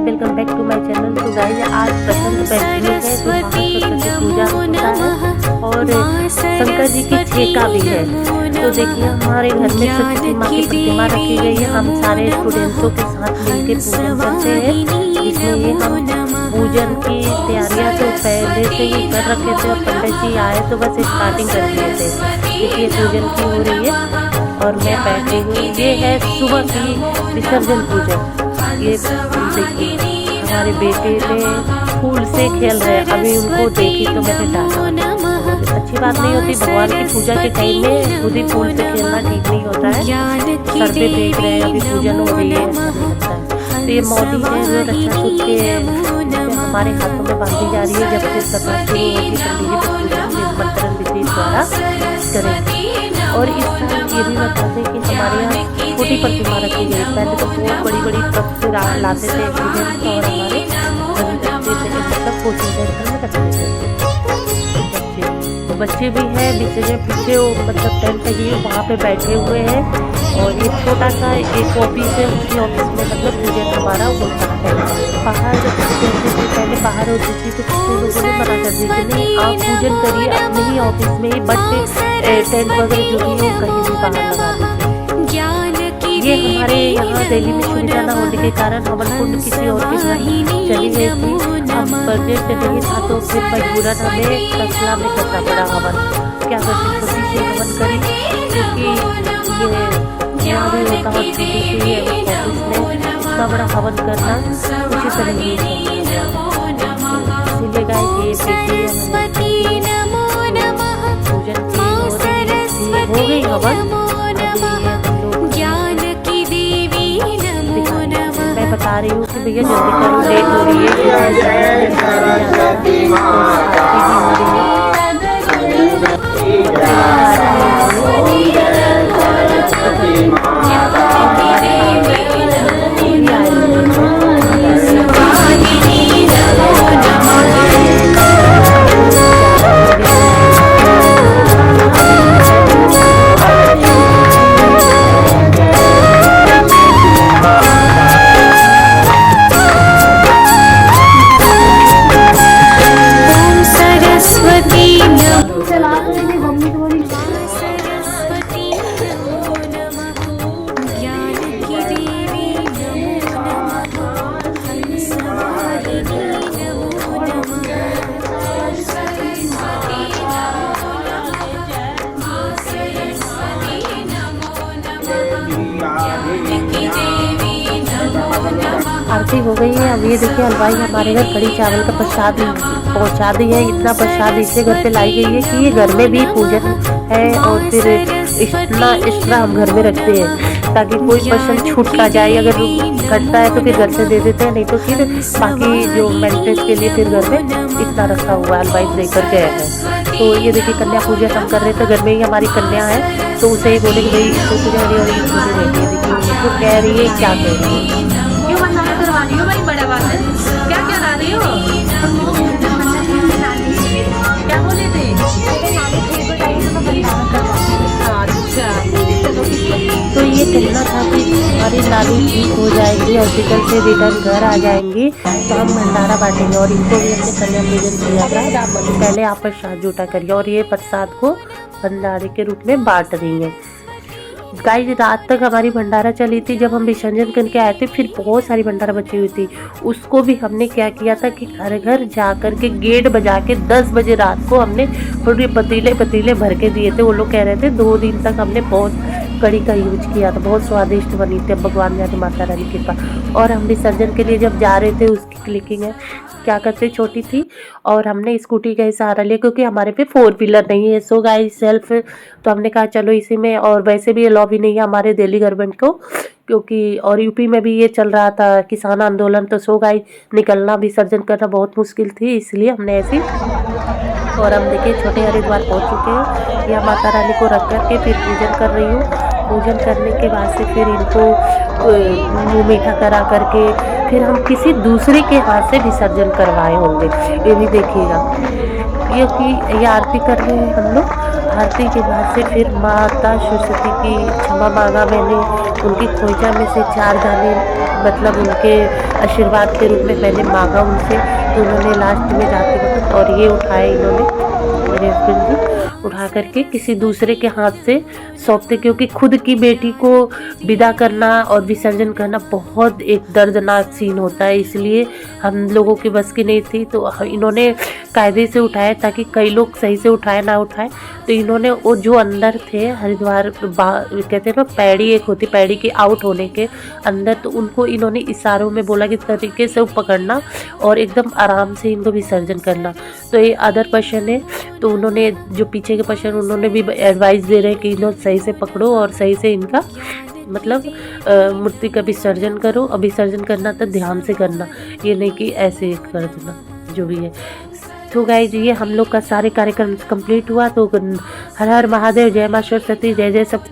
Welcome back to my channel. तो guys आज बसंत पंचमी है तो महासरस्वती पूजा होता है और शंकर जी की छेका भी है। तो देखिए हमारे घर में सरस्वती माँ की प्रतिमा रखी गई है। हम सारे स्टूडेंट्सों के साथ मिलकर पूजन करते हैं, जिसमें हम पूजन की तैयारियां तो पहले से ही कर रखे थे और पंडित जी आए तो बस स्टार्टिंग कर दिए थे। देखिए पूजन की हो रही है और मैं बैठी हूँ। ये है सुबह की विसर्जन पूजन। ये देखिए हमारे बेटे ने फूल से खेल रहे हैं, अभी उनको देखी तो मैंने डांटा। अच्छी बात नहीं होती, भगवान की पूजा के टाइम में खुद ही फूल से खेलना ठीक नहीं होता है। सर पे देख रहे हैं, अभी पूजन हो रही है, लगता है। तो ये मोदी है जो रक्षा सूत्र के हमारे हाथों में बांधी जा रही है। जब से सभा शुरू होगी पंडित जी पूजन मंत्रण विधि द्वारा करेंगे। और इस साल ये भी बता दें कि हमारे यहाँ छोटी प्रतिमा रखी गई। पहले तो बहुत बड़ी बड़ी ट्रक से लाते थे स्टूडेंट्स और हमारे मतलब कोचिंग सेंटर में रखते थे। बच्चे भी हैं पीछे मतलब टेंट लगी है वहाँ पे बैठे हुए हैं। और ये छोटा सा एक ऑफिस है, उसी ऑफिस में मतलब पूजन हमारा होता है। बाहर पहले बाहर होती थी तो लोगों ने मना कर दी कि नहीं आप पूजन करिए अपने ही ऑफिस में ही, बट टेंट वगैरह जो भी है कहीं भी बाहर लगा दीजिए। ये हमारे यहाँ दिल्ली में सुविधा न होने के कारण हवन कुंड किसी और के घर चली गई थी। हम बजट नहीं था तो फिर मजबूरन हमें फैसला में करना पड़ा हवन। क्या करते छोटी सी हवन करी, क्योंकि ये यहाँ भी होता है छोटी सी ऑफिस में इतना बड़ा हवन करना उसी तरह ही इसीलिए गाइस ये पूजन हो गई हवन। मैं बता रही हूँ कि भैया जल्दी करो, लेट हो रही आरती हो गई है। अब ये देखिए हलवाई हमारे घर कड़ी चावल का प्रसाद पहुंचा दी है। इतना प्रसाद इससे घर पे लाई गई है कि ये घर में भी पूजन है और फिर इतना एक्स्ट्रा हम घर में रखते हैं ताकि कोई पर्सन छूट ना जाए। अगर घटता है तो फिर घर से दे देते हैं, नहीं तो फिर बाकी जो मेंटेनेंस के लिए फिर घर में इतना रखा हुआ है हलवाई लेकर गए हैं। तो ये देखिए कन्या पूजन हम कर रहे थे, घर में ही हमारी कन्या है तो उसे ही बोले कि भाई पूजा हो रही है। देखिए तो कह रही है क्या कह रही है, क्यों बंधाना करवा रही हो भाई, बड़ा बात है। क्या क्या ला रही हो, क्या बोले थे? अच्छा तो ये कहना था कि हमारी नानी ठीक हो जाएगी, हॉस्पिटल से रिटर्न घर आ जाएंगी तो हम भंडारा बांटेंगे। और इनको भी हमने कन्या पूजन किया था, पहले आप प्रसाद जुटा करिए और ये प्रसाद को भंडारे के रूप में बांट रही है। गाइस रात तक हमारी भंडारा चली थी। जब हम विसर्जन करके आए थे फिर बहुत सारी भंडारा बची हुई थी, उसको भी हमने क्या किया था कि घर घर जा कर के गेट बजा के 10 बजे रात को हमने थोड़े पतीले भर के दिए थे। वो लोग कह रहे थे 2 दिन तक हमने बहुत कड़ी का यूज किया था, बहुत स्वादिष्ट बनी थी। भगवान जाने माता रानी की कृपा। और हम विसर्जन के लिए जब जा रहे थे उसकी क्लिकिंग है, क्या करते छोटी थी और हमने स्कूटी का ही सहारा लिया क्योंकि हमारे पे 4 व्हीलर नहीं है। सो गाइस सेल्फ तो हमने कहा चलो इसी में, और वैसे भी ये लॉ भी नहीं है हमारे दिल्ली गवर्नमेंट को, क्योंकि और यूपी में भी ये चल रहा था किसान आंदोलन। तो सो गाइस निकलना विसर्जन करना बहुत मुश्किल थी, इसलिए हमने ऐसी। और हम देखिए छोटे हरिद्वार पहुँच चुके हैं। या माता रानी को रख कर के फिर पूजन कर रही हूँ। पूजन करने के बाद से फिर इनको मुँह मीठा करा करके फिर हम किसी दूसरे के हाथ से विसर्जन करवाए होंगे, ये भी देखिएगा। क्योंकि ये आरती कर रहे हैं हम लोग आरती के बाद से फिर माता सरस्वती की क्षमा मांगा मैंने, उनकी खोइचा में से 4 दाने मतलब उनके आशीर्वाद के रूप में मैंने मांगा उनसे। तो उन्होंने लास्ट में जाते वक्त और ये उठाए इन्होंने, मेरे हस्बैंड जी उठा करके किसी दूसरे के हाथ से सौंपते, क्योंकि खुद की बेटी को विदा करना और विसर्जन करना बहुत एक दर्दनाक सीन होता है, इसलिए हम लोगों की बस की नहीं थी। तो इन्होंने कायदे से उठाया ताकि कई लोग सही से उठाए ना उठाए। तो इन्होंने वो जो अंदर थे हरिद्वार कहते हैं ना पैड़ी एक होती, पैड़ी के आउट होने के अंदर, तो उनको इन्होंने इशारों में बोला कि तरीके से पकड़ना और एकदम आराम से इनको विसर्जन करना। तो ये अदर पर्सन है, तो उन्होंने जो पीछे के पर्सन उन्होंने भी एडवाइस दे रहे हैं कि इन्होंने सही से पकड़ो और सही से इनका मतलब मूर्ति का विसर्जन करो, और विसर्जन करना तो ध्यान से करना, ये नहीं कि ऐसे कर देना जो भी है। तो गाइस ये हम लोग का सारे कार्यक्रम कंप्लीट हुआ। तो हर हर महादेव, जय मां सरस्वती, जय जय सब।